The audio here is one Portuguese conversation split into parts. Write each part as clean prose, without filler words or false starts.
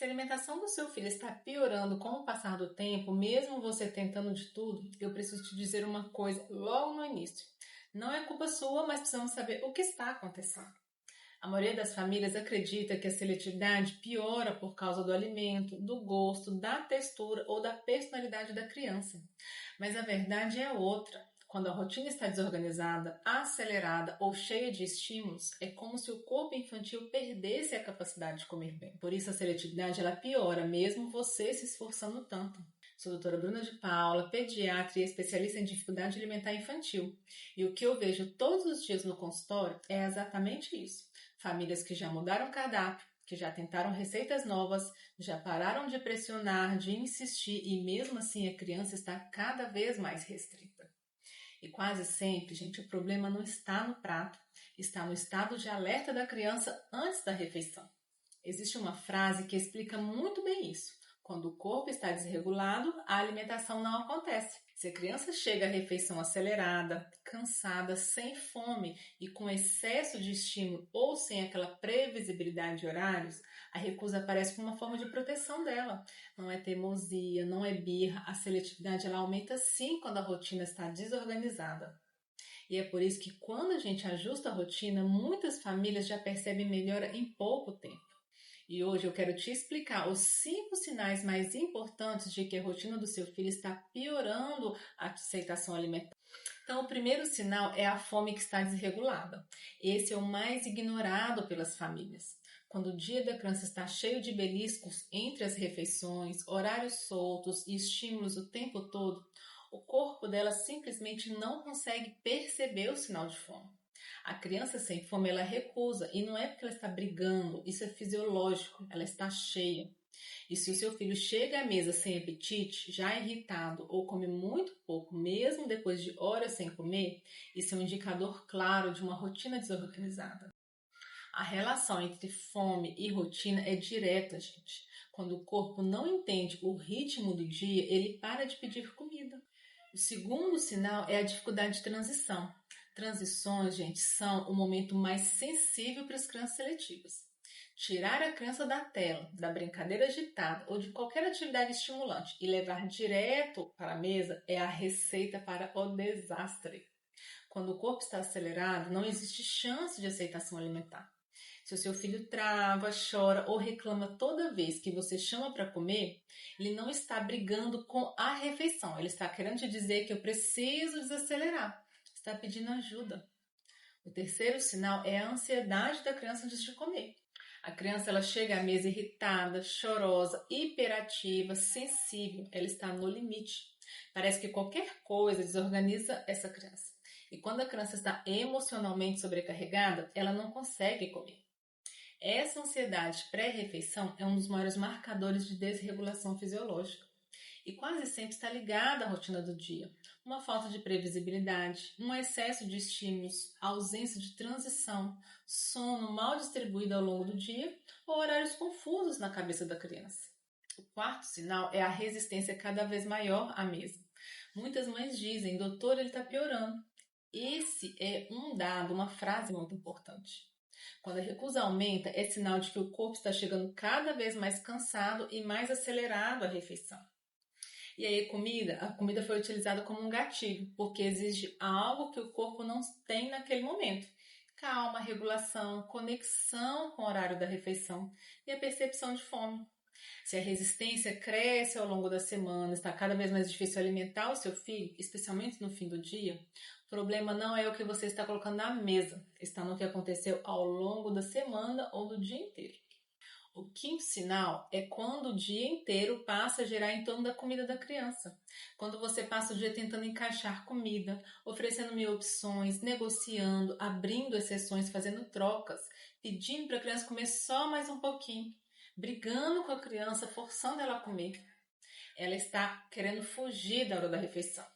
Se a alimentação do seu filho está piorando com o passar do tempo, mesmo você tentando de tudo, eu preciso te dizer uma coisa logo no início. Não é culpa sua, mas precisamos saber o que está acontecendo. A maioria das famílias acredita que a seletividade piora por causa do alimento, do gosto, da textura ou da personalidade da criança. Mas a verdade é outra. Quando a rotina está desorganizada, acelerada ou cheia de estímulos, é como se o corpo infantil perdesse a capacidade de comer bem. Por isso a seletividade ela piora, mesmo você se esforçando tanto. Sou a doutora Bruna de Paula, pediatra e especialista em dificuldade alimentar infantil. E o que eu vejo todos os dias no consultório é exatamente isso. Famílias que já mudaram o cardápio, que já tentaram receitas novas, já pararam de pressionar, de insistir e mesmo assim a criança está cada vez mais restrita. E quase sempre, gente, o problema não está no prato, está no estado de alerta da criança antes da refeição. Existe uma frase que explica muito bem isso. Quando o corpo está desregulado, a alimentação não acontece. Se a criança chega à refeição acelerada, cansada, sem fome e com excesso de estímulo ou sem aquela previsibilidade de horários, a recusa aparece como uma forma de proteção dela. Não é teimosia, não é birra, a seletividade ela aumenta sim quando a rotina está desorganizada. E é por isso que quando a gente ajusta a rotina, muitas famílias já percebem melhora em pouco tempo. E hoje eu quero te explicar os 5 sinais mais importantes de que a rotina do seu filho está piorando a aceitação alimentar. Então, o primeiro sinal é a fome que está desregulada. Esse é o mais ignorado pelas famílias. Quando o dia da criança está cheio de beliscos entre as refeições, horários soltos e estímulos o tempo todo, o corpo dela simplesmente não consegue perceber o sinal de fome. A criança sem fome, ela recusa, e não é porque ela está brigando, isso é fisiológico, ela está cheia. E se o seu filho chega à mesa sem apetite, já irritado ou come muito pouco, mesmo depois de horas sem comer, isso é um indicador claro de uma rotina desorganizada. A relação entre fome e rotina é direta, gente. Quando o corpo não entende o ritmo do dia, ele para de pedir comida. O segundo sinal é a dificuldade de transição. Transições, gente, são o momento mais sensível para as crianças seletivas. Tirar a criança da tela, da brincadeira agitada ou de qualquer atividade estimulante e levar direto para a mesa é a receita para o desastre. Quando o corpo está acelerado, não existe chance de aceitação alimentar. Se o seu filho trava, chora ou reclama toda vez que você chama para comer, ele não está brigando com a refeição. Ele está querendo te dizer que eu preciso desacelerar. Está pedindo ajuda. O terceiro sinal é a ansiedade da criança antes de comer. A criança ela chega à mesa irritada, chorosa, hiperativa, sensível. Ela está no limite. Parece que qualquer coisa desorganiza essa criança. E quando a criança está emocionalmente sobrecarregada, ela não consegue comer. Essa ansiedade pré-refeição é um dos maiores marcadores de desregulação fisiológica e quase sempre está ligada à rotina do dia. Uma falta de previsibilidade, um excesso de estímulos, ausência de transição, sono mal distribuído ao longo do dia ou horários confusos na cabeça da criança. O quarto sinal é a resistência cada vez maior à mesa. Muitas mães dizem, doutor, ele está piorando. Esse é um dado, uma frase muito importante. Quando a recusa aumenta, é sinal de que o corpo está chegando cada vez mais cansado e mais acelerado à refeição. E aí a comida foi utilizada como um gatilho, porque exige algo que o corpo não tem naquele momento. Calma, regulação, conexão com o horário da refeição e a percepção de fome. Se a resistência cresce ao longo da semana, está cada vez mais difícil alimentar o seu filho, especialmente no fim do dia, o problema não é o que você está colocando na mesa, está no que aconteceu ao longo da semana ou do dia inteiro. O quinto sinal é quando o dia inteiro passa a girar em torno da comida da criança. Quando você passa o dia tentando encaixar comida, oferecendo mil opções, negociando, abrindo exceções, fazendo trocas, pedindo para a criança comer só mais um pouquinho, brigando com a criança, forçando ela a comer. Ela está querendo fugir da hora da refeição.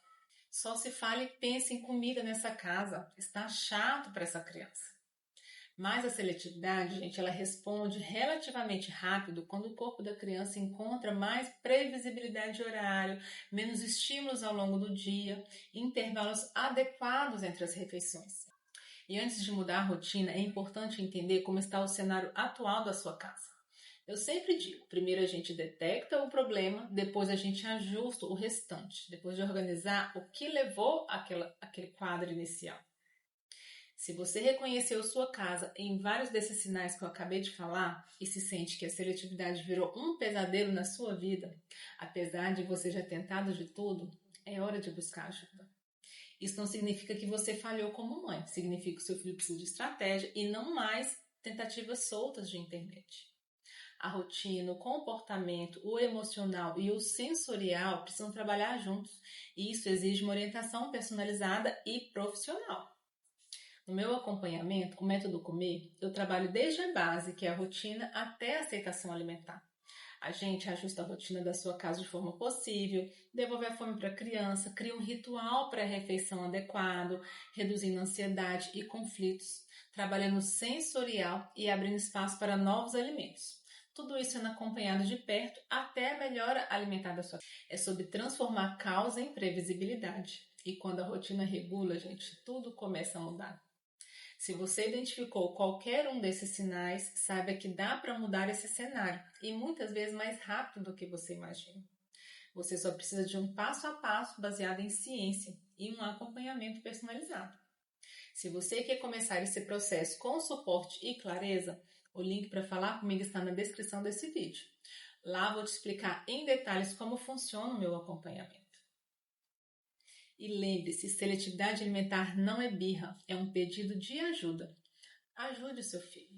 Só se fala e pensa em comida nessa casa. Está chato para essa criança. Mas a seletividade, gente, ela responde relativamente rápido quando o corpo da criança encontra mais previsibilidade de horário, menos estímulos ao longo do dia, intervalos adequados entre as refeições. E antes de mudar a rotina, é importante entender como está o cenário atual da sua casa. Eu sempre digo, primeiro a gente detecta o problema, depois a gente ajusta o restante, depois de organizar o que levou aquele quadro inicial. Se você reconheceu sua casa em vários desses sinais que eu acabei de falar e se sente que a seletividade virou um pesadelo na sua vida, apesar de você já ter tentado de tudo, é hora de buscar ajuda. Isso não significa que você falhou como mãe, significa que o seu filho precisa de estratégia e não mais tentativas soltas de internet. A rotina, o comportamento, o emocional e o sensorial precisam trabalhar juntos e isso exige uma orientação personalizada e profissional. No meu acompanhamento, o método Comer, eu trabalho desde a base, que é a rotina, até a aceitação alimentar. A gente ajusta a rotina da sua casa de forma possível, devolve a fome para a criança, cria um ritual pré-refeição adequado, reduzindo ansiedade e conflitos, trabalhando sensorial e abrindo espaço para novos alimentos. Tudo isso sendo acompanhado de perto até a melhora alimentar da sua casa. É sobre transformar causa em previsibilidade. E quando a rotina regula, gente, tudo começa a mudar. Se você identificou qualquer um desses sinais, saiba que dá para mudar esse cenário e muitas vezes mais rápido do que você imagina. Você só precisa de um passo a passo baseado em ciência e um acompanhamento personalizado. Se você quer começar esse processo com suporte e clareza, o link para falar comigo está na descrição desse vídeo. Lá vou te explicar em detalhes como funciona o meu acompanhamento. E lembre-se, seletividade alimentar não é birra, é um pedido de ajuda. Ajude o seu filho.